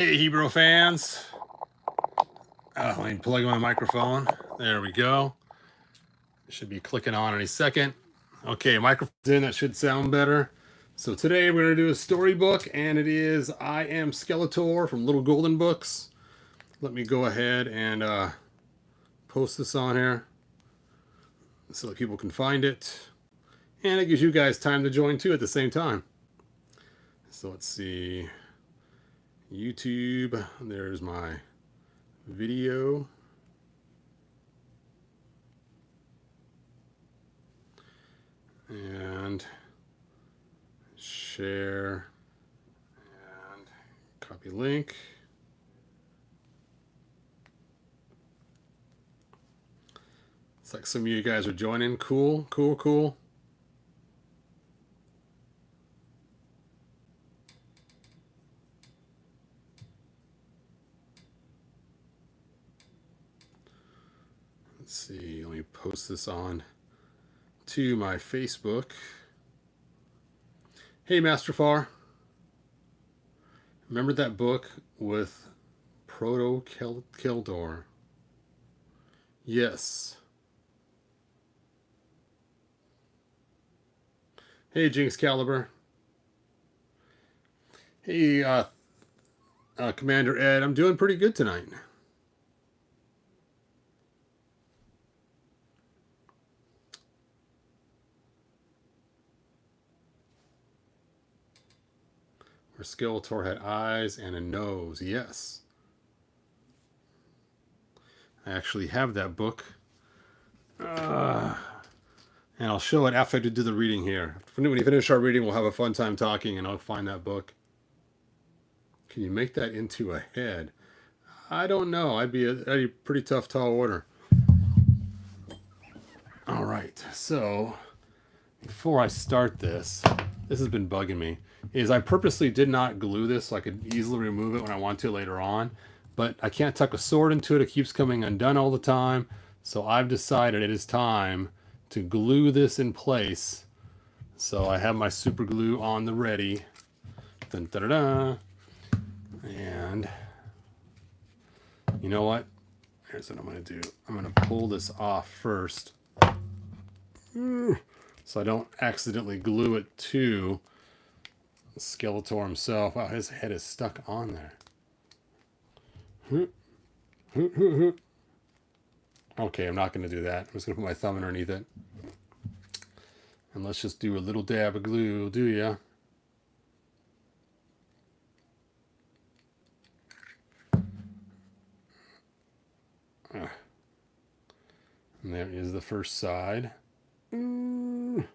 Hey, Hebrew fans. Let me plug in my microphone. There we go. It should be clicking on any second. Okay, microphone's in. That should sound better. So today we're going to do a storybook, and it is I Am Skeletor from Little Golden Books. Let me go ahead and post this on here so that people can find it. And it gives you guys time to join too at the same time. So let's see. YouTube. There's my video. And share and copy link. It's like some of you guys are joining. Cool, cool, cool. Let's see, let me post this on to my Facebook. Hey, Master Far. Remember that book with Proto Keldor? Yes. Hey, Jinx Caliber. Hey, Commander Ed. I'm doing pretty good tonight. Where Skeletor had eyes and a nose. Yes. I actually have that book. And I'll show it after I do the reading here. When we finish our reading, we'll have a fun time talking, and I'll find that book. Can you make that into a head? I don't know. That'd be a pretty tough, tall order. All right. So before I start this has been bugging me. Is I purposely did not glue this so I could easily remove it when I want to later on. But I can't tuck a sword into it. It keeps coming undone all the time. So I've decided it is time to glue this in place. So I have my super glue on the ready. Dun, da, da, da. And you know what? Here's what I'm going to do. I'm going to pull this off first. So I don't accidentally glue it to Skeletor himself. Wow, his head is stuck on there. Okay, I'm not going to do that. I'm just going to put my thumb underneath it. And let's just do a little dab of glue, do ya? And there is the first side. Kind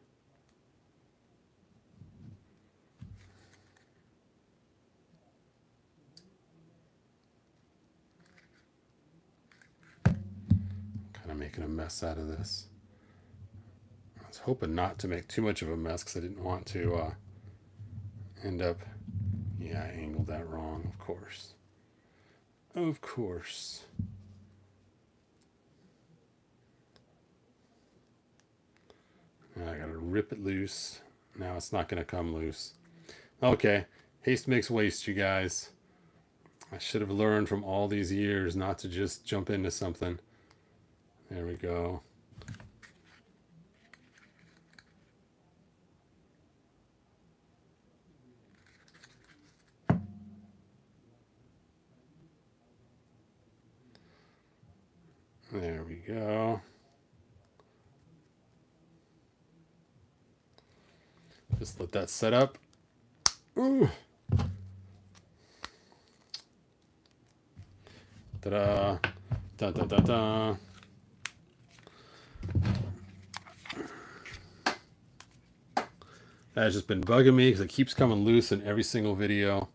of making a mess out of this. I was hoping not to make too much of a mess because I didn't want to end up... Yeah, I angled that wrong, of course. Of course. Now I gotta rip it loose. Now it's not gonna come loose. Okay, haste makes waste, you guys. I should have learned from all these years not to just jump into something. There we go. There we go. Just let that set up. Ooh. Ta-da. Da-da-da-da. That has just been bugging me because it keeps coming loose in every single video.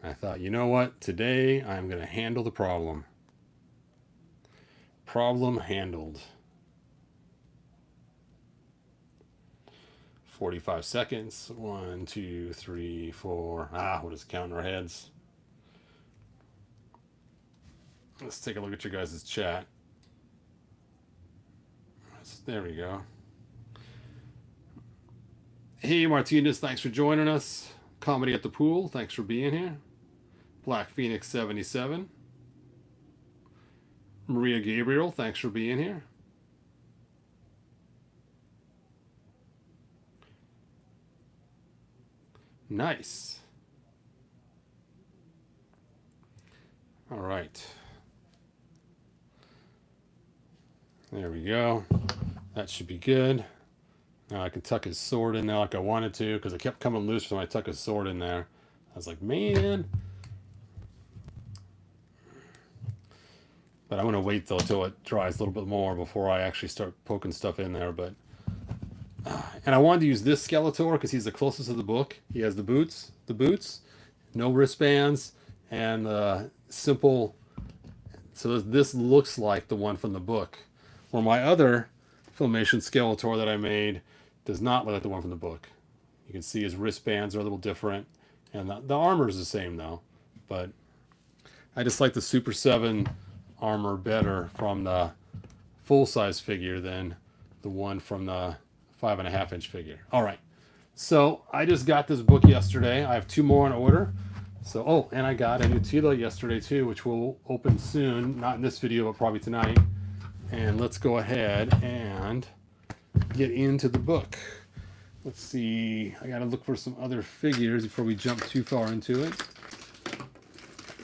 I thought, you know what? Today I'm going to handle the problem. Problem handled. 45 seconds. 1, 2, 3, 4. We'll just count our heads. Let's take a look at your guys' chat. There we go. Hey, Martinez, thanks for joining us. Comedy at the Pool, thanks for being here. Black Phoenix 77. Maria Gabriel, thanks for being here. Nice. All right. There we go. That should be good. Now I can tuck his sword in there like I wanted to, because it kept coming loose when I tuck his sword in there. I was like, man. But I'm going to wait, though, till it dries a little bit more before I actually start poking stuff in there. But and I wanted to use this Skeletor because he's the closest to the book. He has the boots, no wristbands, and simple. So this looks like the one from the book. Where my other Filmation Skeletor that I made does not look like the one from the book. You can see his wristbands are a little different. And the armor is the same, though. But I just like the Super 7 armor better from the full-size figure than the one from the 5.5-inch figure. All right. So I just got this book yesterday. I have 2 more on order. So, oh, and I got a new Tila yesterday, too, which will open soon. Not in this video, but probably tonight. And let's go ahead and get into the book. Let's see. I got to look for some other figures before we jump too far into it. I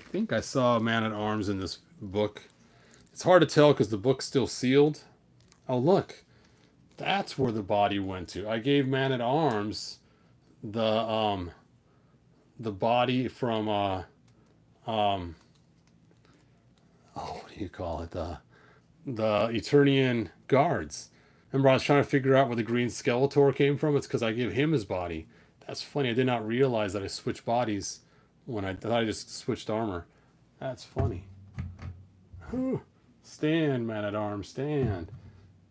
think I saw a Man-at-Arms in this book. It's hard to tell because the book's still sealed. Oh, look. That's where the body went to. I gave Man-at-Arms the body from oh, what do you call it? The Eternian guards. Remember, I was trying to figure out where the green Skeletor came from. It's because I gave him his body. That's funny. I did not realize that I switched bodies when I thought I just switched armor. That's funny. Whew. Stand, Man-at-Arms, stand.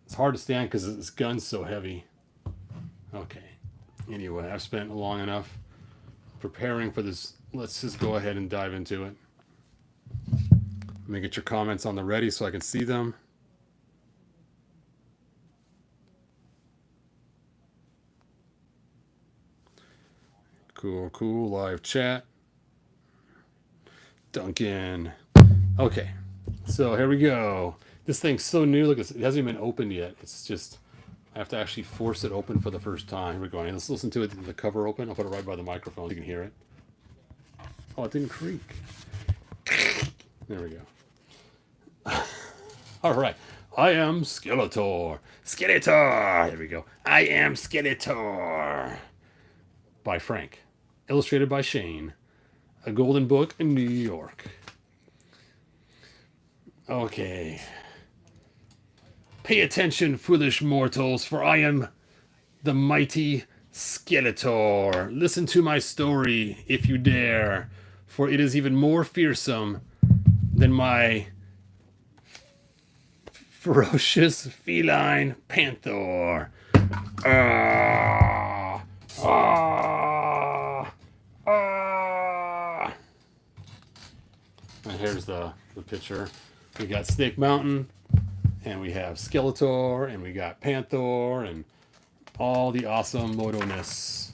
It's hard to stand because his gun's so heavy. Okay. Anyway, I've spent long enough preparing for this. Let's just go ahead and dive into it. Let me get your comments on the ready so I can see them. Cool. Live chat. Duncan. Okay. So here we go. This thing's so new. Look, it hasn't even been opened yet. It's just, I have to actually force it open for the first time. Here we go. Let's listen to it. The cover open. I'll put it right by the microphone so you can hear it. Oh, it didn't creak. There we go. All right. I am Skeletor. Skeletor. Here we go. I am Skeletor. By Frank. Illustrated by Shane. A Golden Book in New York. Okay. Pay attention, foolish mortals, for I am the mighty Skeletor. Listen to my story, if you dare, for it is even more fearsome than my ferocious feline panther. And here's the picture. We got Snake Mountain, and we have Skeletor, and we got Panther, and all the awesome Moto-ness.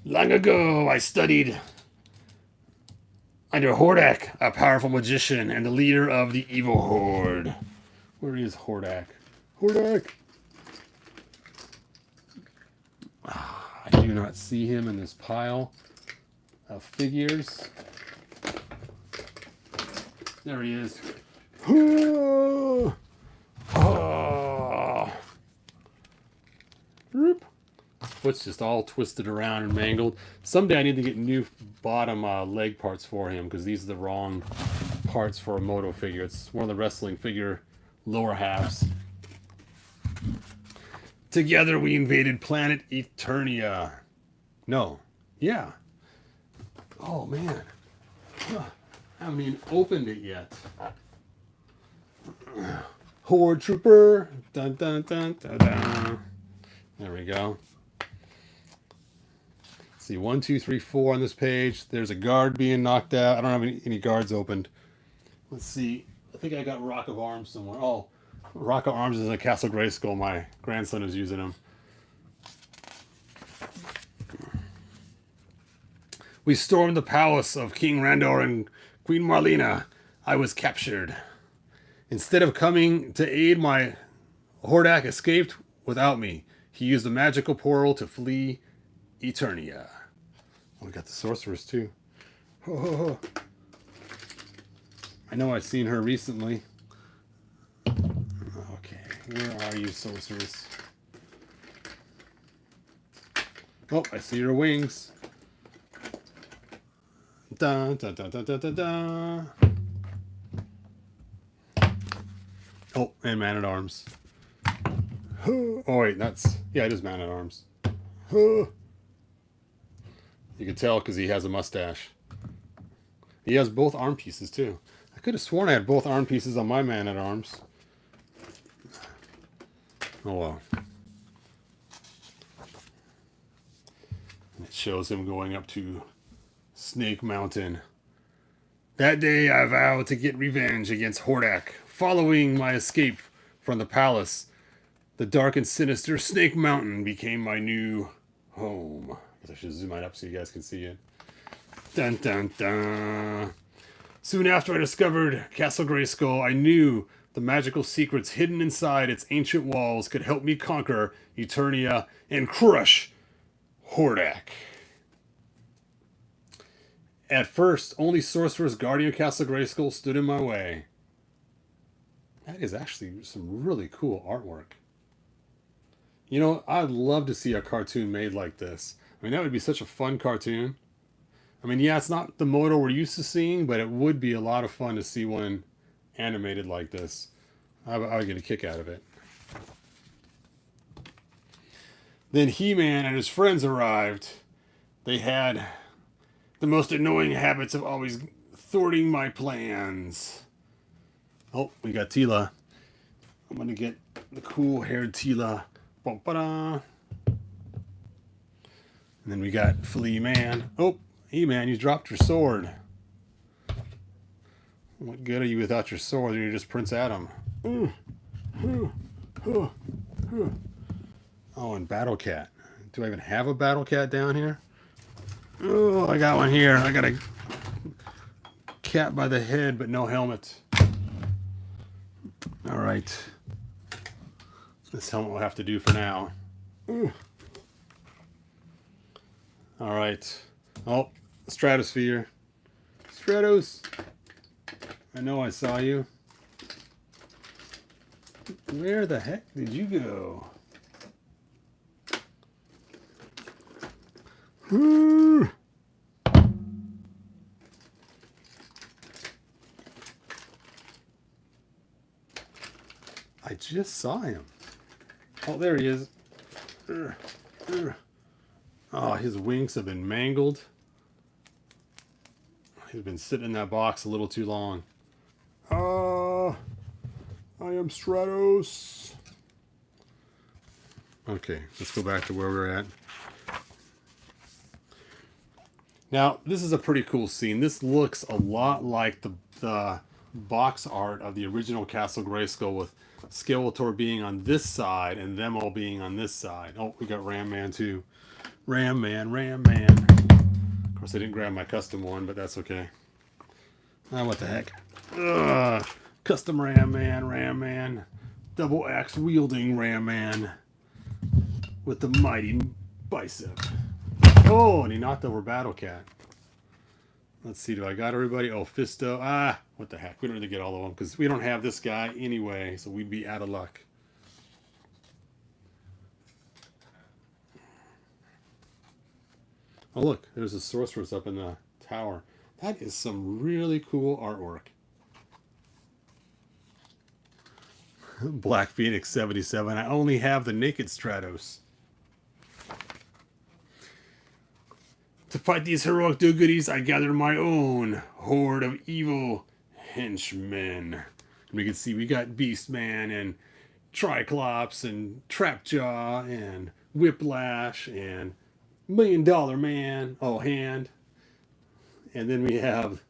Long ago, I studied under Hordak, a powerful magician and the leader of the evil horde. Where is Hordak? Hordak! I do not see him in this pile of figures. There he is. Foot's just all twisted around and mangled. Someday I need to get new bottom leg parts for him because these are the wrong parts for a Moto figure. It's one of the wrestling figure lower halves. Together we invaded planet Eternia. No. Yeah. Oh, man. I haven't even opened it yet. Horde Trooper. Dun, dun, dun, dun, dun. There we go. Let's see, 1, 2, 3, 4 on this page. There's a guard being knocked out. I don't have any guards opened. Let's see. I think I got Rock of Arms somewhere. Oh, Rock of Arms is in a Castle Grayskull. My grandson is using them. We stormed the palace of King Randor and Queen Marlena. I was captured. Instead of coming to aid, my Hordak escaped without me. He used a magical portal to flee Eternia. Oh, we got the sorceress too. Oh. I know I've seen her recently. Okay, where are you, sorceress? Oh, I see her wings. Da, da, da, da, da, da, da. Oh, and Man-at-Arms. Oh, wait, that's... Yeah, it is Man-at-Arms. You can tell because he has a mustache. He has both arm pieces, too. I could have sworn I had both arm pieces on my Man-at-Arms. Oh, well. And it shows him going up to Snake Mountain. That day I vowed to get revenge against Hordak. Following my escape from the palace, the dark and sinister Snake Mountain became my new home. I guess I should zoom it up so you guys can see it. Dun dun dun. Soon after I discovered Castle Grayskull, I knew the magical secrets hidden inside its ancient walls could help me conquer Eternia and crush Hordak. At first, only Sorcerer's Guardian Castle Grayskull stood in my way. That is actually some really cool artwork. You know, I'd love to see a cartoon made like this. I mean, that would be such a fun cartoon. I mean, yeah, it's not the Moto we're used to seeing, but it would be a lot of fun to see one animated like this. I would get a kick out of it. Then He-Man and his friends arrived. They had the most annoying habits of always thwarting my plans. Oh, we got Teela. I'm going to get the cool-haired Teela. Ba-da. And then we got Flea Man. Oh, He-Man, you dropped your sword. What good are you without your sword? You're just Prince Adam. Oh, and Battle Cat. Do I even have a Battle Cat down here? Oh, I got one here. I got a cat by the head, but no helmet. All right. This helmet will have to do for now. All right. Oh, Stratosphere. Stratos. I know I saw you. Where the heck did you go? I just saw him. Oh, there he is. Oh, his wings have been mangled. He's been sitting in that box a little too long. I am Stratos. Okay, let's go back to where we're at. Now, this is a pretty cool scene. This looks a lot like the box art of the original Castle Grayskull, with Skeletor being on this side and them all being on this side. Oh, we got Ram Man too. Ram Man. Of course, I didn't grab my custom one, but that's okay. What the heck? Ugh. Custom Ram Man. Double axe wielding Ram Man with the mighty bicep. Oh, and he knocked over Battle Cat. Let's see, do I got everybody? Oh, Fisto. What the heck? We don't really get all of them because we don't have this guy anyway, so we'd be out of luck. Oh, look, there's a sorceress up in the tower. That is some really cool artwork. Black Phoenix 77. I only have the naked Stratos. To fight these heroic do-goodies, I gathered my own horde of evil henchmen. And we can see we got Beastman and Triclops and Trapjaw and Whiplash and $1 Million Man. Oh, Hand. And then we have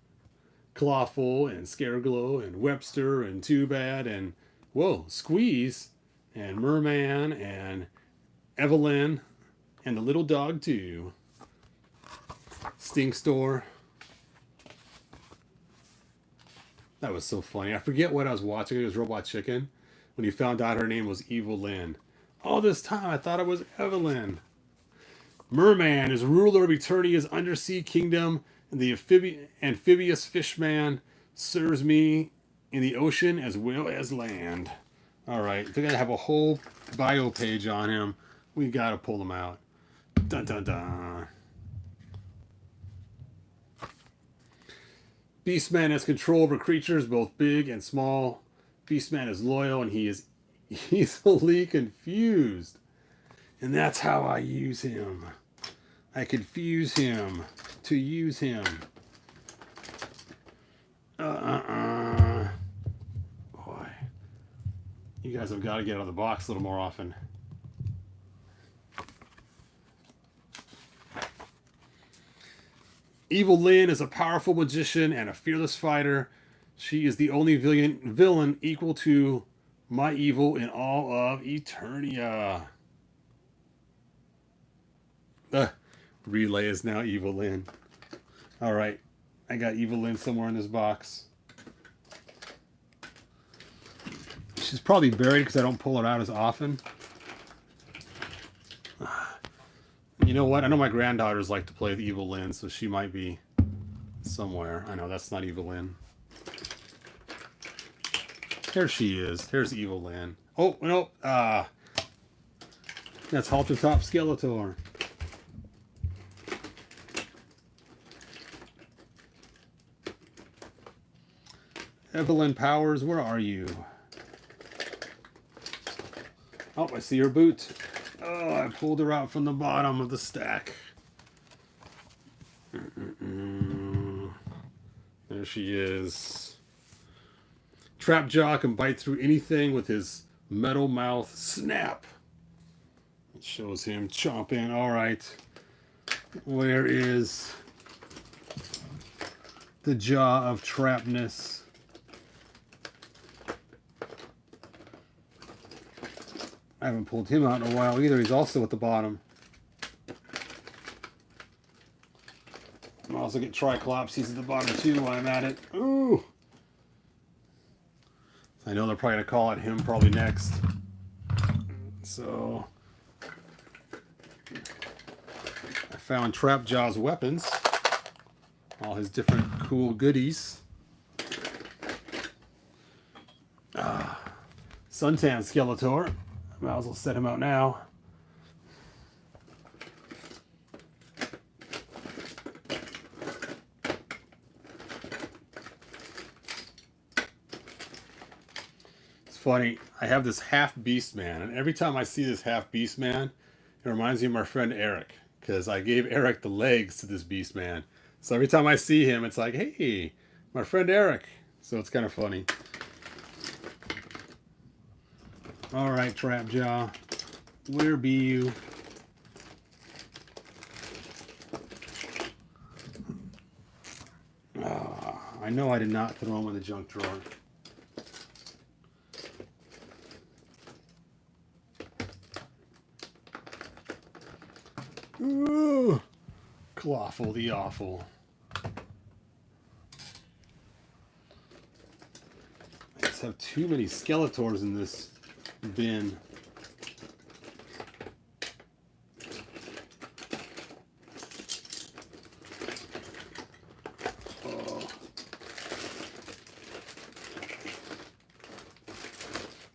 Clawful and Scareglow and Webster and Too Bad and, whoa, Squeeze and Merman and Evelyn and the little dog too. Sting Store. That was so funny. I forget what I was watching. It was Robot Chicken. When he found out her name was Evil Lynn. All this time I thought it was Evelyn. Merman is ruler of Eternia's undersea kingdom, and the amphibious fishman serves me in the ocean as well as land. Alright, they're going to have a whole bio page on him. We got to pull him out. Dun dun dun. Beastman has control over creatures both big and small. Beastman is loyal and he is easily confused. And that's how I use him. I confuse him to use him. Boy. You guys have got to get out of the box a little more often. Evil Lynn is a powerful magician and a fearless fighter. She is the only villain equal to my evil in all of Eternia. Relay is now Evil Lynn. Alright, I got Evil Lynn somewhere in this box. She's probably buried because I don't pull her out as often. You know what? I know my granddaughters like to play with Evil Lynn, so she might be somewhere. I know, that's not Evil Lynn. There she is. There's Evil Lynn. Oh, no. That's Halter Top Skeletor. Evelyn Powers, where are you? Oh, I see her boot. Oh, I pulled her out from the bottom of the stack. There she is. Trapjaw can bite through anything with his metal mouth. Snap! It shows him chomping. Alright. Where is the jaw of Trapness? I haven't pulled him out in a while either. He's also at the bottom. I'll also get Triclops. He's at the bottom too while I'm at it. Ooh! I know they're probably going to call it him probably next. So I found Trapjaw's weapons. All his different cool goodies. Suntan Skeletor. Might as well set him out now. It's funny, I have this half beast man, and every time I see this half beast man, it reminds me of my friend Eric, because I gave Eric the legs to this beast man. So every time I see him, it's like, hey, my friend Eric. So it's kind of funny. Alright, Trapjaw. Where be you? I know I did not throw him in the junk drawer. Ooh, Clawful the Awful. I just have too many Skeletors in this bin.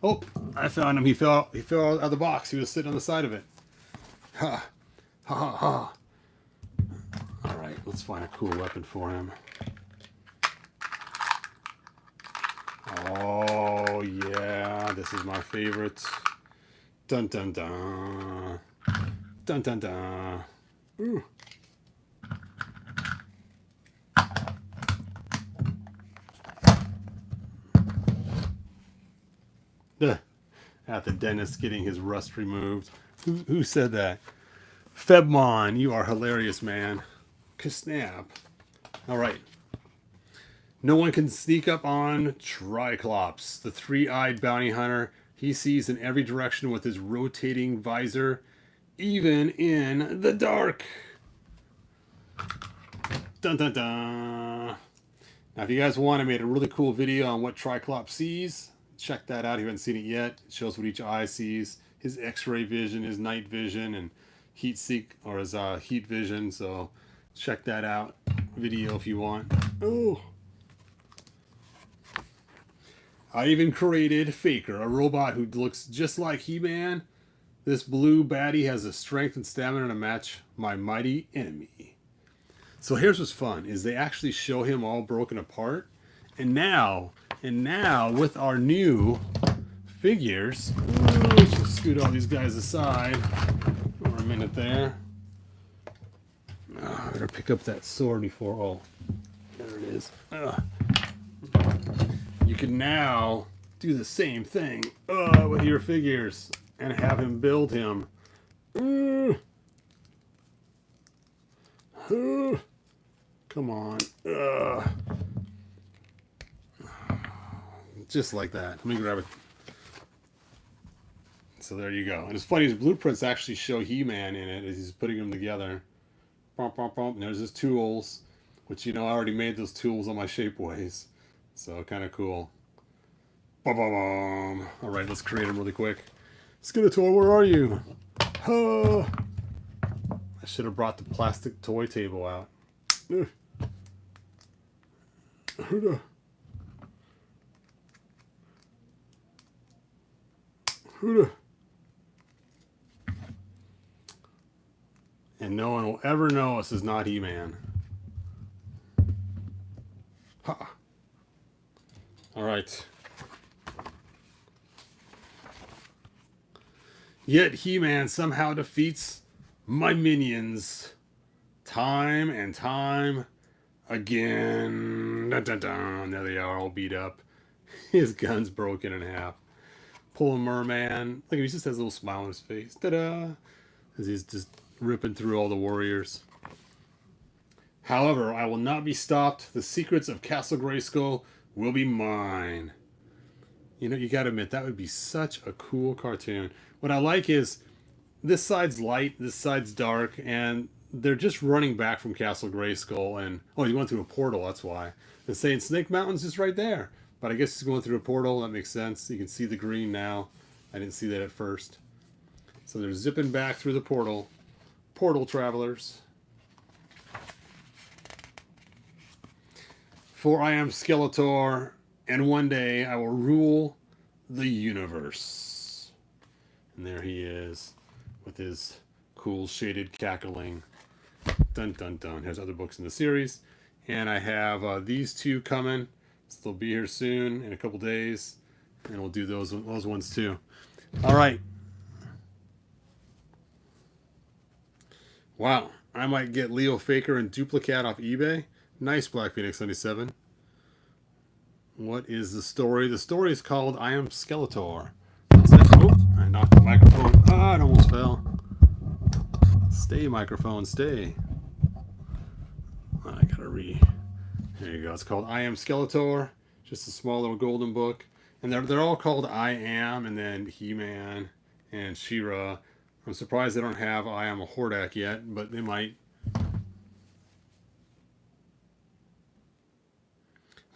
Oh, I found him. He fell out of the box. He was sitting on the side of it. Ha. Ha ha ha. Alright, let's find a cool weapon for him. Oh, yeah. This is my favorite. Dun dun dun. Dun dun dun. Ooh. At the dentist getting his rust removed. Who said that? Febmon, you are hilarious, man. Snap. Alright. No one can sneak up on Triclops, the three-eyed bounty hunter. He sees in every direction with his rotating visor, even in the dark. Dun dun dun. Now, if you guys want, I made a really cool video on what Triclops sees. Check that out if you haven't seen it yet. It shows what each eye sees, his X-ray vision, his night vision, and heat seek or his heat vision. So check that out video if you want. Oh, I even created Faker, a robot who looks just like He-Man. This blue baddie has the strength and stamina to match my mighty enemy. So here's what's fun, is they actually show him all broken apart. And now with our new figures, let's just scoot all these guys aside for a minute there. I better pick up that sword before, oh, there it is. You can now do the same thing with your figures and have him build him. Come on. Just like that. Let me grab it. So there you go. And it's funny, his blueprints actually show He-Man in it as he's putting them together. Bump, bump, bump. And there's his tools, which, you know, I already made those tools on my Shapeways. So kind of cool. Ba -ba -bum. All right, let's create him really quick. Skeletor, where are you? I should have brought the plastic toy table out. And no one will ever know this is not He-Man. Ha! All right. Yet He-Man somehow defeats my minions time and time again. Dun, dun, dun. There they are, all beat up. His gun's broken in half. Pulling Merman. Look, he just has a little smile on his face. Ta-da! As he's just ripping through all the warriors. However, I will not be stopped. The secrets of Castle Grayskull will be mine. You know, you gotta admit, that would be such a cool cartoon. What I like is this side's light, this side's dark, and they're just running back from Castle Grayskull. And oh, he went through a portal, that's why. And saying Snake Mountain's just right there. But I guess he's going through a portal, that makes sense. You can see the green now. I didn't see that at first. So they're zipping back through the portal. Portal travelers. For I am Skeletor, and one day I will rule the universe. And there he is, with his cool shaded cackling. Dun dun dun. There's other books in the series. And I have these two coming. So they'll be here soon, in a couple days. And we'll do those ones too. All right. Wow. I might get Leo Faker and Duplicat off eBay. Nice, Black Phoenix 97. What is the story? The story is called I Am Skeletor. That's it. Oh, I knocked the microphone. Ah, it almost fell. Stay, microphone, stay. I gotta There you go. It's called I Am Skeletor. Just a small little golden book. And they're all called I Am, and then He-Man and She-Ra. I'm surprised they don't have I Am a Hordak yet, but they might.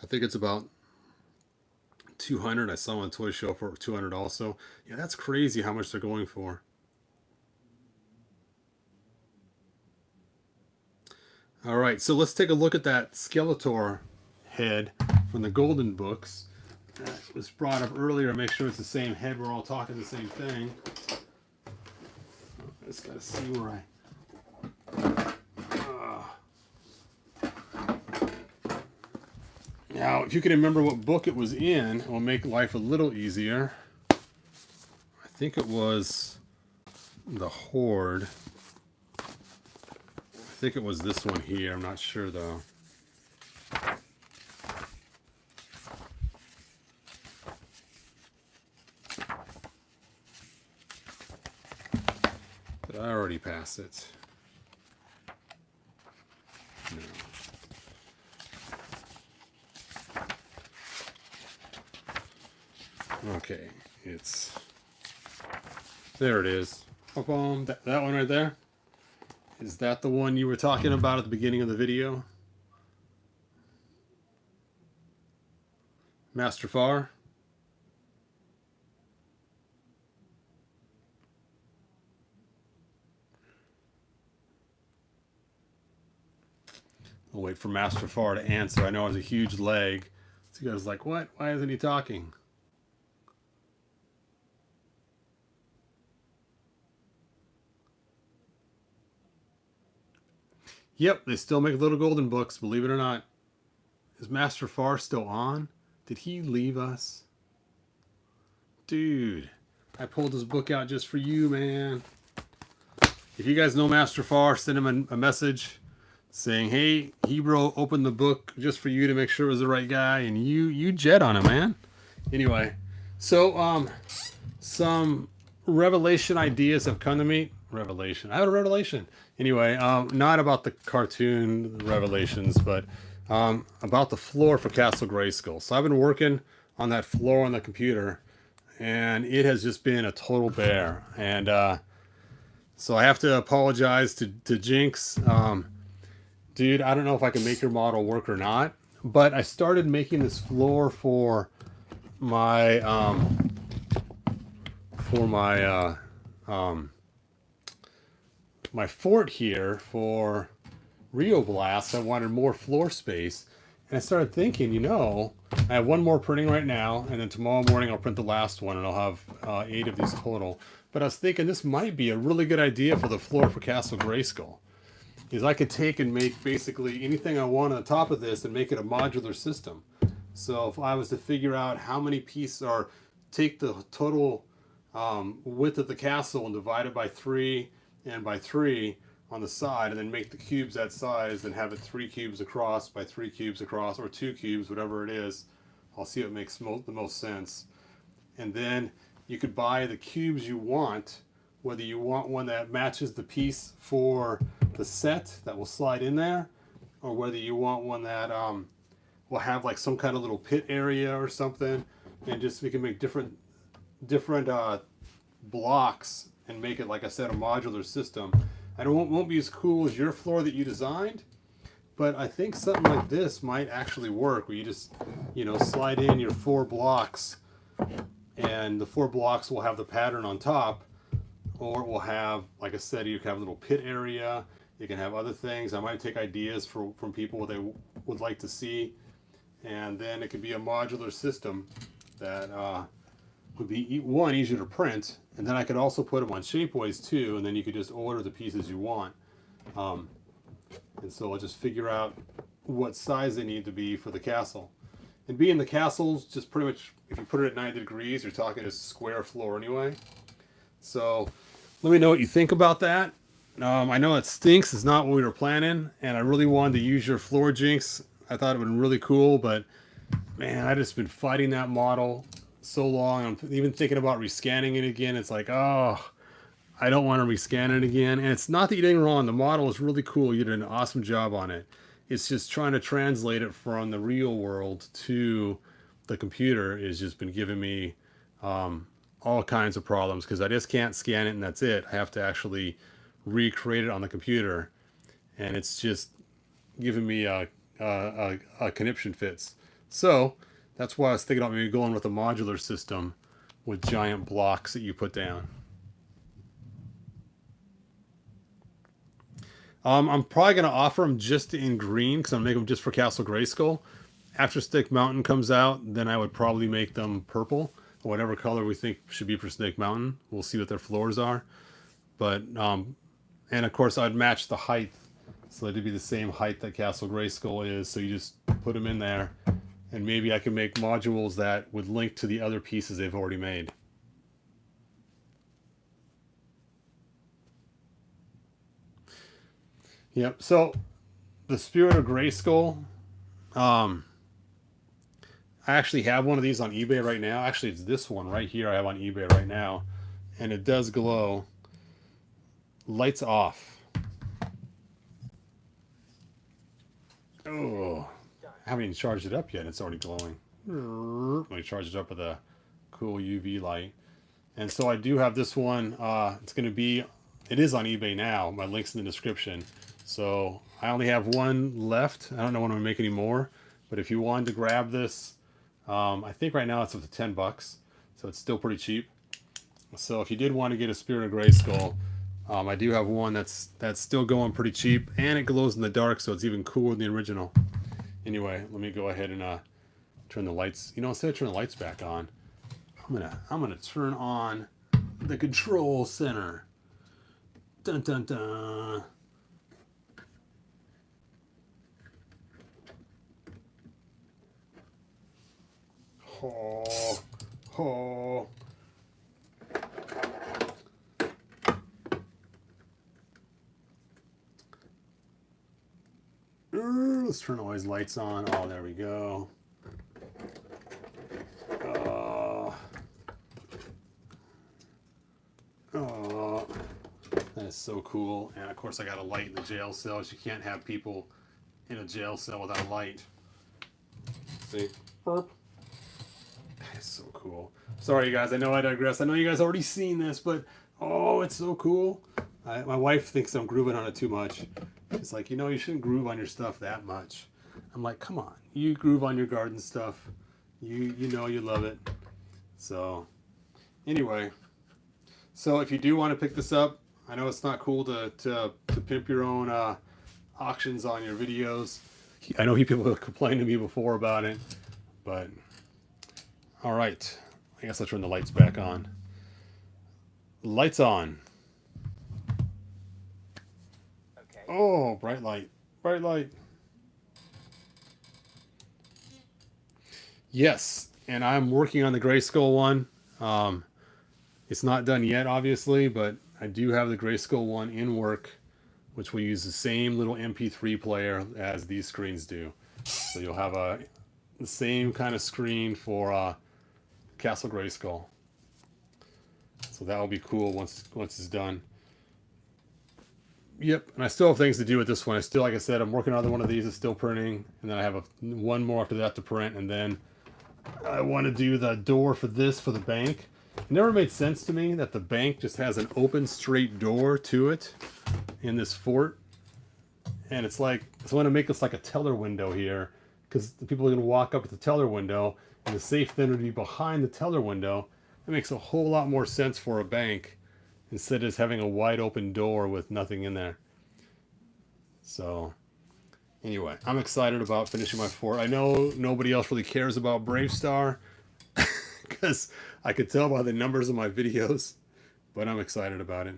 I think it's about 200. I saw them on Toy Show for 200 also. Yeah, that's crazy how much they're going for. All right, so let's take a look at that Skeletor head from the Golden Books. That was brought up earlier. Make sure it's the same head. We're all talking the same thing. I just gotta see where Now, if you can remember what book it was in, it will make life a little easier. I think it was The Horde. I think it was this one here. I'm not sure, though. Did I already pass it? No. Okay, there it is. That one right there. Is that the one you were talking about at the beginning of the video? Master Far. I'll wait for Master Far to answer. I know it was a huge leg. So you guys are like, what? Why isn't he talking? Yep, they still make little golden books, believe it or not. Is Master Far still on? Did he leave us? Dude, I pulled his book out just for you, man. If you guys know Master Far, send him a message saying, hey, Hebrew opened the book just for you to make sure it was the right guy, and you jet on him, man. Anyway, so some revelation ideas have come to me. Revelation. I had a revelation. Anyway, not about the cartoon revelations, but about the floor for Castle Grayskull. So I've been working on that floor on the computer, and it has just been a total bear. And so I have to apologize to Jinx. Dude, I don't know if I can make your model work or not, but I started making this floor for my my fort here for Rio Blast. I wanted more floor space, and I started thinking, you know, I have one more printing right now, and then tomorrow morning I'll print the last one, and I'll have 8 of these total. But I was thinking this might be a really good idea for the floor for Castle Grayskull. Is I could take and make basically anything I want on the top of this and make it a modular system. So if I was to figure out how many pieces, or take the total width of the castle and divide it by 3 and by 3 on the side, and then make the cubes that size and have it 3 cubes across by 3 cubes across, or 2 cubes, whatever it is. I'll see what makes the most sense. And then you could buy the cubes you want, whether you want one that matches the piece for the set that will slide in there, or whether you want one that will have like some kind of little pit area or something, and just we can make different blocks and make it, like I said, a modular system. And it won't be as cool as your floor that you designed, but I think something like this might actually work, where you just, you know, slide in your 4 blocks, and the 4 blocks will have the pattern on top, or it will have, like I said, you can have a little pit area. You can have other things. I might take ideas from people what they would like to see, and then it could be a modular system that would be, one, easier to print, and then I could also put them on shapeways too, and then you could just order the pieces you want. And so I'll just figure out what size they need to be for the castle. And being the castle's just pretty much, if you put it at 90 degrees, you're talking a square floor anyway. So let me know what you think about that. I know it stinks. It's not what we were planning, and I really wanted to use your floor, Jinx. I thought it would be really cool, but man, I just been fighting that model so long. I'm even thinking about rescanning it again. It's like, oh, I don't want to rescan it again. And it's not that you did anything wrong. The model is really cool. You did an awesome job on it. It's just trying to translate it from the real world to the computer has just been giving me all kinds of problems, because I just can't scan it and that's it. I have to actually recreate it on the computer, and it's just giving me a conniption fits. So that's why I was thinking about maybe going with a modular system with giant blocks that you put down. I'm probably going to offer them just in green, because I'm going to make them just for Castle Grayskull. After Snake Mountain comes out, then I would probably make them purple, or whatever color we think should be for Snake Mountain. We'll see what their floors are. But, and of course I'd match the height, so it'd be the same height that Castle Grayskull is. So you just put them in there, and maybe I can make modules that would link to the other pieces they've already made. Yep. So the Spirit of Grayskull, I actually have one of these on eBay right now. Actually, it's this one right here I have on eBay right now, and it does glow. Lights off. Oh, I haven't even charged it up yet. It's already glowing. Let me charge it up with a cool UV light. And so I do have this one. It's going to be, it is on eBay now. My link's in the description. So I only have one left. I don't know when I'm going to make any more. But if you wanted to grab this, I think right now it's up to $10, so it's still pretty cheap. So if you did want to get a Spirit of Grayskull, I do have one that's still going pretty cheap, and it glows in the dark, so it's even cooler than the original. Anyway, let me go ahead and turn the lights. You know, instead of turning the lights back on, I'm gonna turn on the control center. Dun dun dun. Oh, oh. Let's turn all these lights on. Oh, there we go. Oh, that is so cool. And of course, I got a light in the jail cell. You can't have people in a jail cell without a light. See? Burp. That is so cool. Sorry, you guys. I know I digress. I know you guys already seen this, but oh, it's so cool. My wife thinks I'm grooving on it too much. It's like, you know, you shouldn't groove on your stuff that much. I'm like, come on. You groove on your garden stuff. You know you love it. So, anyway. So if you do want to pick this up, I know it's not cool to pimp your own auctions on your videos. I know people have complained to me before about it, but all right. I guess I'll turn the lights back on. Lights on. Okay. Oh, bright light. Bright light. Yes, and I'm working on the Grayskull one. It's not done yet, obviously, but I do have the Grayskull one in work, which will use the same little MP3 player as these screens do. So you'll have the same kind of screen for Castle Grayskull. So that will be cool once it's done. Yep, and I still have things to do with this one. I still, like I said, I'm working on one of these. It's still printing, and then I have one more after that to print, and then I want to do the door for this for the bank. It never made sense to me that the bank just has an open straight door to it in this fort. And it's like, I want to make this like a teller window here, because the people are going to walk up to the teller window, and the safe then would be behind the teller window. It makes a whole lot more sense for a bank instead of just having a wide open door with nothing in there. So anyway, I'm excited about finishing my fort. I know nobody else really cares about Brave Star because I could tell by the numbers of my videos, but I'm excited about it.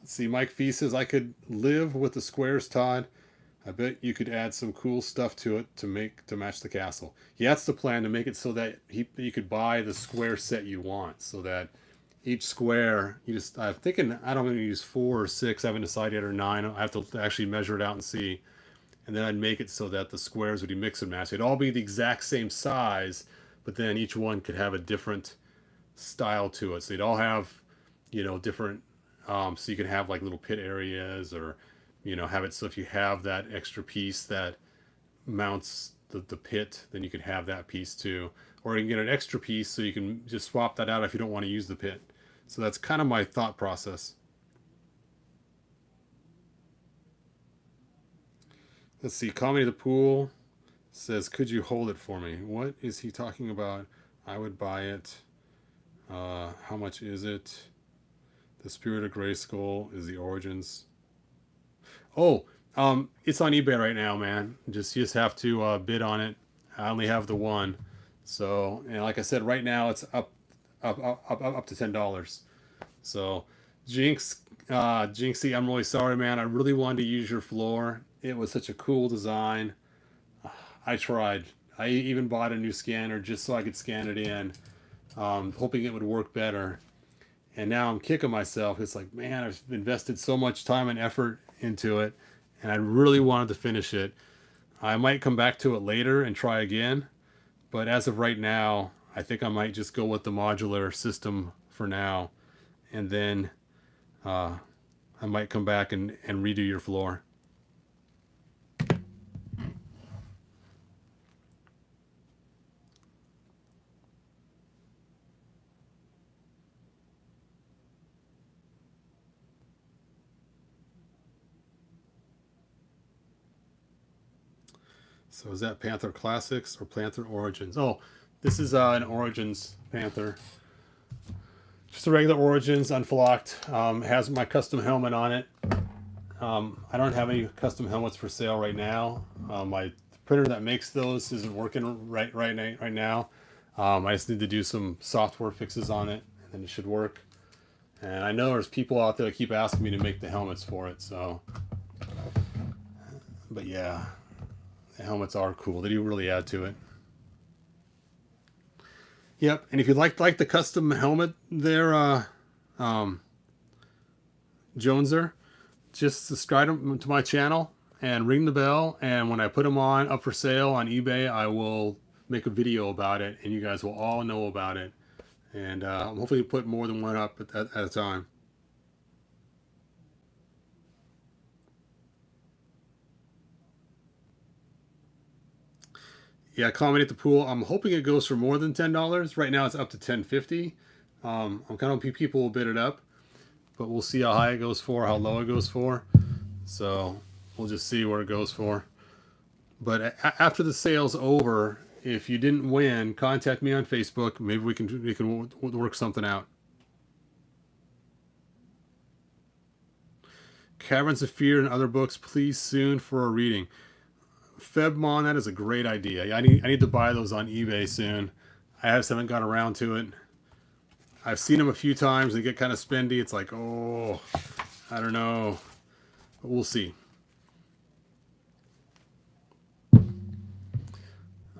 Let's see, Mike Fee says, I could live with the squares, Todd. I bet you could add some cool stuff to it to match the castle. Yeah, that's the plan, to make it so that you could buy the square set you want, so that each square, I'm thinking, I don't know, use 4 or 6, I haven't decided yet, or 9. I have to actually measure it out and see. And then I'd make it so that the squares would be mix and match. It'd all be the exact same size, but then each one could have a different style to it. So they'd all have, different, so you could have like little pit areas, or, have it so if you have that extra piece that mounts the pit, then you could have that piece too. Or you can get an extra piece so you can just swap that out if you don't want to use the pit. So that's kind of my thought process. Let's see, Comedy the Pool says, could you hold it for me? What is he talking about? I would buy it. How much is it? The Spirit of Grayskull is the Origins. Oh, it's on eBay right now, man. You just have to bid on it. I only have the one. So, and like I said, right now it's up to $10. So, Jinxie, I'm really sorry, man. I really wanted to use your floor. It was such a cool design. I tried. I even bought a new scanner just so I could scan it in, hoping it would work better. And now I'm kicking myself. It's like, man, I've invested so much time and effort into it, and I really wanted to finish it. I might come back to it later and try again, but as of right now, I think I might just go with the modular system for now, and then I might come back and redo your floor. So is that Panther Classics or Panther Origins? Oh, this is an Origins Panther. Just a regular Origins, unflocked. Has my custom helmet on it. I don't have any custom helmets for sale right now. My printer that makes those isn't working right now. I just need to do some software fixes on it, and then it should work. And I know there's people out there that keep asking me to make the helmets for it. So, but yeah, the helmets are cool. They do really add to it. Yep. And if you'd like the custom helmet there, Joneser, just subscribe to my channel and ring the bell. And when I put them on up for sale on eBay, I will make a video about it, and you guys will all know about it. And hopefully put more than one up at a time. Yeah, comment at the pool. I'm hoping it goes for more than $10. Right now it's up to $10.50. I'm kind of hoping people will bid it up, but we'll see how high it goes for, how low it goes for. So we'll just see where it goes for. But after the sale's over, if you didn't win, contact me on Facebook. Maybe we can work something out. Caverns of Fear and other books, please soon for a reading. Febmon, that is a great idea. I need to buy those on eBay soon. I just haven't got around to it. I've seen them a few times. They get kind of spendy. It's like, oh, I don't know. But we'll see.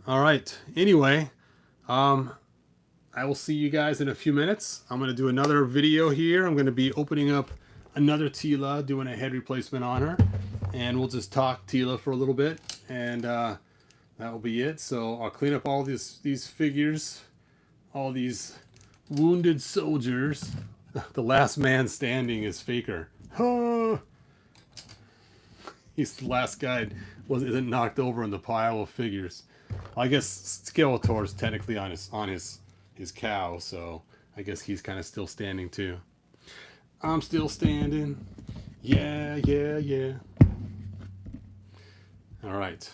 All right. Anyway, I will see you guys in a few minutes. I'm going to do another video here. I'm going to be opening up another Tila, doing a head replacement on her. And we'll just talk Tila for a little bit. And that will be it. So I'll clean up all these figures, all these wounded soldiers. The last man standing is Faker. Oh! He's the last guy isn't knocked over in the pile of figures. Well, I guess Skeletor is technically on his cow, so I guess he's kind of still standing too. I'm still standing. Yeah, yeah, yeah. All right.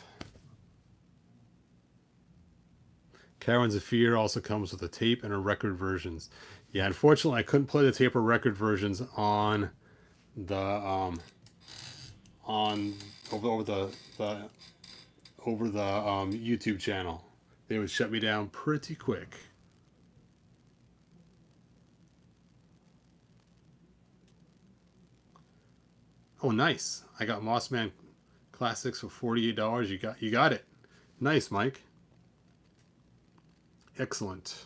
Caverns of Fear also comes with a tape and a record versions. Yeah, unfortunately, I couldn't play the tape or record versions on the over the YouTube channel. They would shut me down pretty quick. Oh, nice! I got Mossman Classics for $48. You got it. Nice, Mike. Excellent.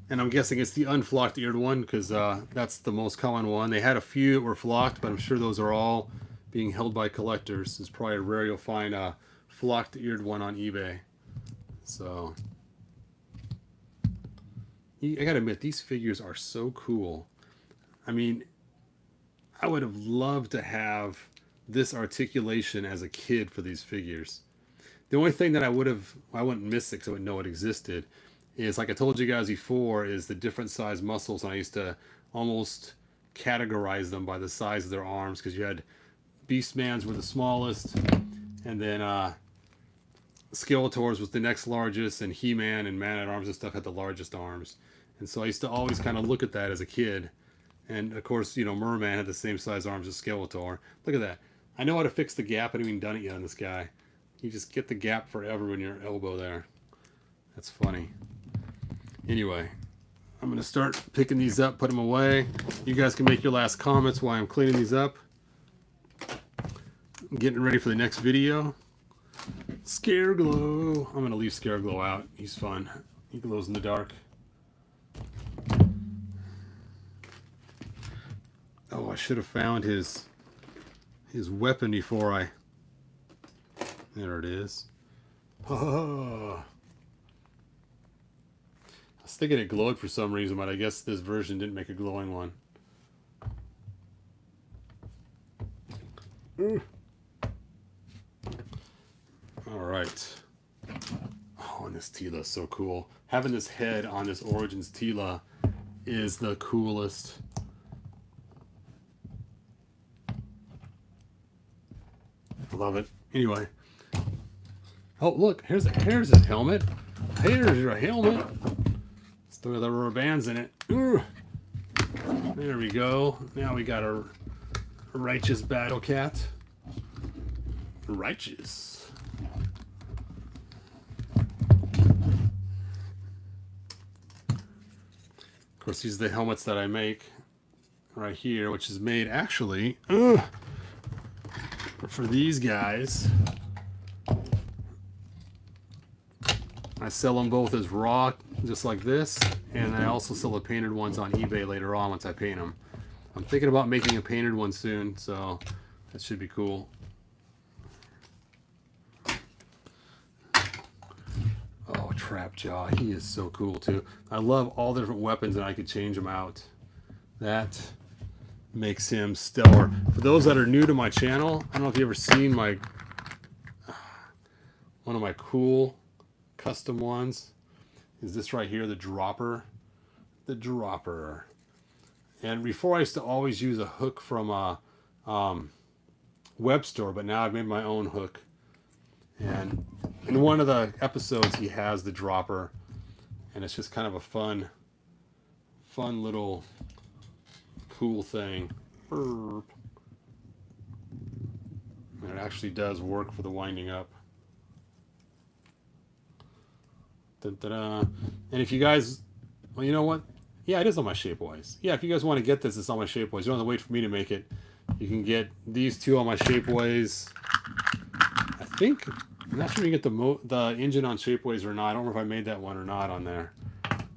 And I'm guessing it's the unflocked eared one because that's the most common one. They had a few that were flocked, but I'm sure those are all being held by collectors. It's probably rare you'll find a flocked eared one on eBay. So I gotta admit, these figures are so cool. I mean, I would have loved to have this articulation as a kid for these figures. The only thing that I wouldn't miss it because I wouldn't know it existed, is like I told you guys before, is the different size muscles. And I used to almost categorize them by the size of their arms, because you had Beastman's were the smallest, and then Skeletor's was the next largest, and He-Man and Man-at-Arms and stuff had the largest arms. And so I used to always kind of look at that as a kid. And of course, you know, Merman had the same size arms as Skeletor. Look at that. I know how to fix the gap. I haven't even done it yet on this guy. You just get the gap forever in your elbow there. That's funny. Anyway, I'm going to start picking these up, put them away. You guys can make your last comments while I'm cleaning these up. I'm getting ready for the next video. Scareglow. I'm going to leave Scareglow out. He's fun. He glows in the dark. Oh, I should have found his weapon before I... There it is. Oh. I was thinking it glowed for some reason, but I guess this version didn't make a glowing one. Alright. Oh, and this Tila is so cool. Having this head on this Origins Tila is the coolest. I love it. Anyway, Oh, look, here's his helmet. Here's your helmet. Still got the rubber bands in it. Ooh. There we go. Now we got a righteous battle cat. Righteous. Of course, these are the helmets that I make right here, which is made actually for these guys. I sell them both as raw, just like this, and I also sell the painted ones on eBay later on once I paint them. I'm thinking about making a painted one soon, so that should be cool. Oh, Trapjaw, he is so cool too. I love all the different weapons, and I could change them out. That makes him stellar. For those that are new to my channel, I don't know if you've ever seen my one of my cool custom ones. Is this right here, the dropper? The dropper. And before I used to always use a hook from a web store, but now I've made my own hook. And in one of the episodes, he has the dropper, and it's just kind of a fun little cool thing. And it actually does work for the winding up. Da-da-da. And if you guys, well, you know what? Yeah, it is on my Shapeways. Yeah, if you guys want to get this, it's on my Shapeways. You don't have to wait for me to make it. You can get these two on my Shapeways. I think, I'm not sure you can get the engine on Shapeways or not. I don't know if I made that one or not on there.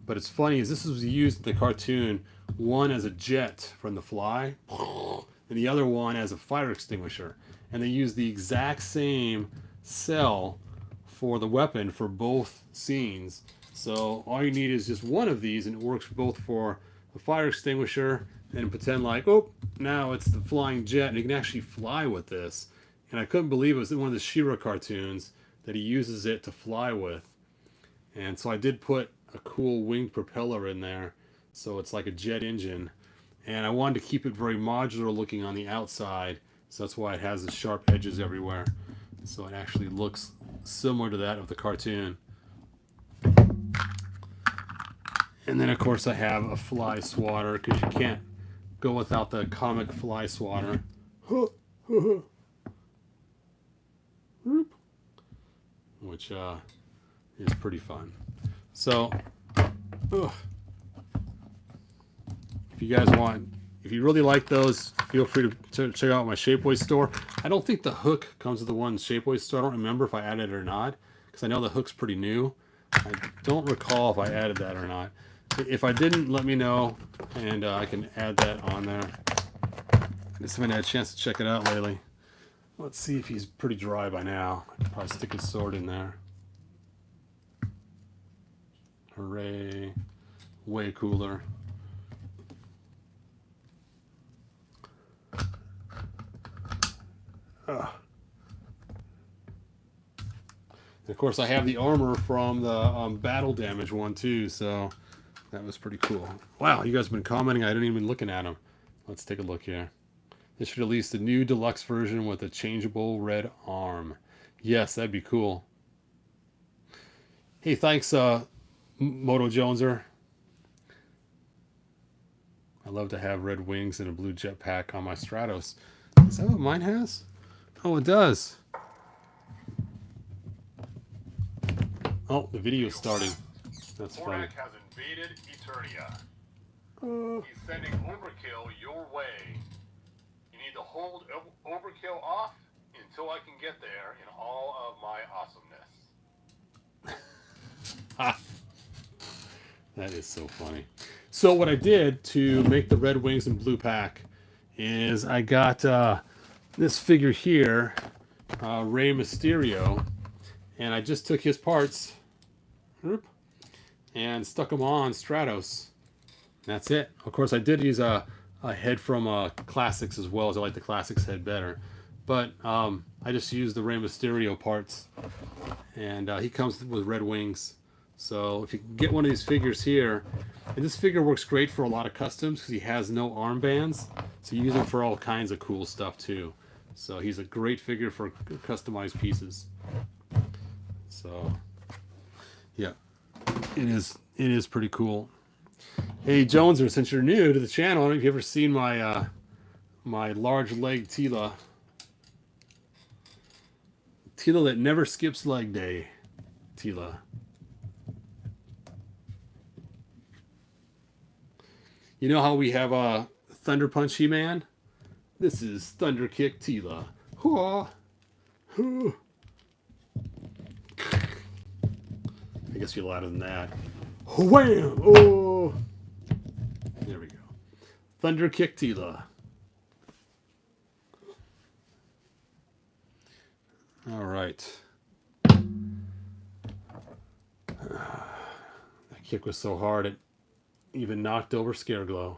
But it's funny, is this was used in the cartoon, one as a jet from The Fly, and the other one as a fire extinguisher. And they use the exact same cell for the weapon for both scenes. So all you need is just one of these, and it works both for the fire extinguisher and pretend like, oh, now it's the flying jet, and you can actually fly with this. And I couldn't believe it was in one of the She-Ra cartoons that he uses it to fly with. And so I did put a cool winged propeller in there, so it's like a jet engine. And I wanted to keep it very modular looking on the outside, so that's why it has the sharp edges everywhere. So it actually looks similar to that of the cartoon. And then of course I have a fly swatter, because you can't go without the comic fly swatter. Which is pretty fun. So if you guys want, if you really like those, feel free to check out my Shapeways store. I don't think the hook comes with the one Shapeways store. I don't remember if I added it or not, because I know the hook's pretty new. I don't recall if I added that or not. If I didn't, let me know, and I can add that on there. I just haven't had a chance to check it out lately. Let's see if he's pretty dry by now. I could probably stick his sword in there. Hooray. Way cooler. And of course, I have the armor from the battle damage one too, so that was pretty cool. Wow, you guys have been commenting. I didn't even looking at them. Let's take a look here. They should release the new deluxe version with a changeable red arm. Yes, that'd be cool. Hey, thanks, Moto Joneser. I love to have red wings and a blue jetpack on my Stratos. Is that what mine has? Oh, it does. Oh, the video's starting. That's funny. Mornak has invaded Eternia. He's sending overkill your way. You need to hold overkill off until I can get there in all of my awesomeness. That is so funny. So what I did to make the red wings and blue pack is I got this figure here, Rey Mysterio, and I just took his parts and stuck them on Stratos. That's it. Of course, I did use a head from Classics as well, as I like the Classics head better. But I just used the Rey Mysterio parts, and he comes with red wings. So if you can get one of these figures here, and this figure works great for a lot of customs because he has no armbands, so you use him for all kinds of cool stuff too. So he's a great figure for customized pieces. So yeah, it is pretty cool. Hey Joneser, since you're new to the channel, I don't know if you've ever seen my my large leg Tila. Tila that never skips leg day. Tila. You know how we have a Thunder Punch He-Man? This is Thunder Kick Tila. Hoo-ah. Hoo. I guess you're louder than that. Wham! Oh! There we go. Thunder Kick Tila. All right. That kick was so hard it even knocked over Scareglow.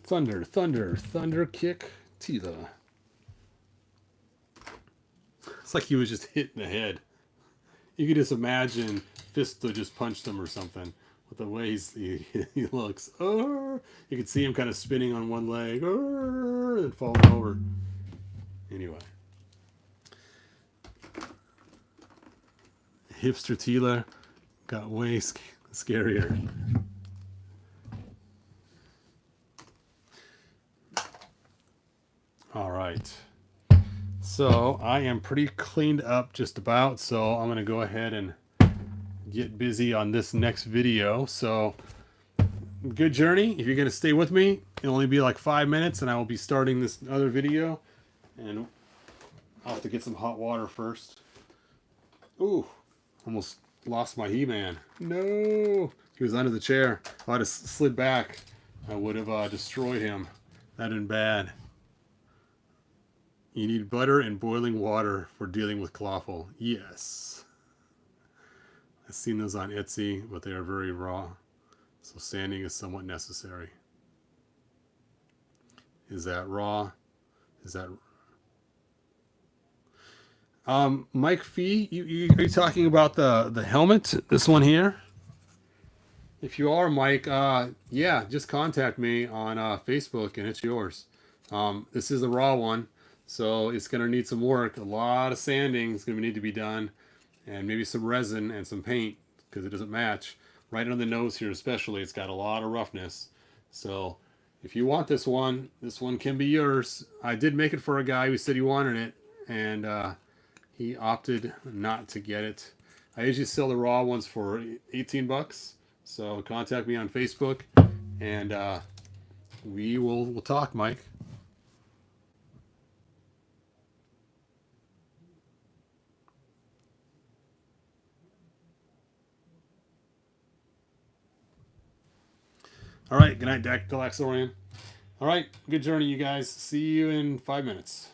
Thunder, thunder, thunder kick Tila. It's like he was just hit in the head. You could just imagine Fisto just punched him or something with the way he looks. You could see him kind of spinning on one leg and falling over. Anyway. Hipster Tila got way scarier. All right. So I am pretty cleaned up just about, so I'm going to go ahead and get busy on this next video. So good journey. If you're going to stay with me, it'll only be like 5 minutes and I will be starting this other video. And I'll have to get some hot water first. Ooh, almost lost my He-Man. No, he was under the chair. If I'd have slid back, I would have destroyed him. That'd been bad. You need butter and boiling water for dealing with Clawful. Yes. I've seen those on Etsy, but they are very raw. So sanding is somewhat necessary. Is that raw? Is that... Mike Fee, are you talking about the helmet? This one here? If you are, Mike, yeah, just contact me on Facebook and it's yours. This is the raw one. So it's going to need some work. A lot of sanding is going to need to be done. And maybe some resin and some paint because it doesn't match. Right on the nose here especially, it's got a lot of roughness. So if you want this one can be yours. I did make it for a guy who said he wanted it. And he opted not to get it. I usually sell the raw ones for 18 bucks. So contact me on Facebook. And we'll talk, Mike. All right, good night, Galaxorian. All right, good journey, you guys. See you in 5 minutes.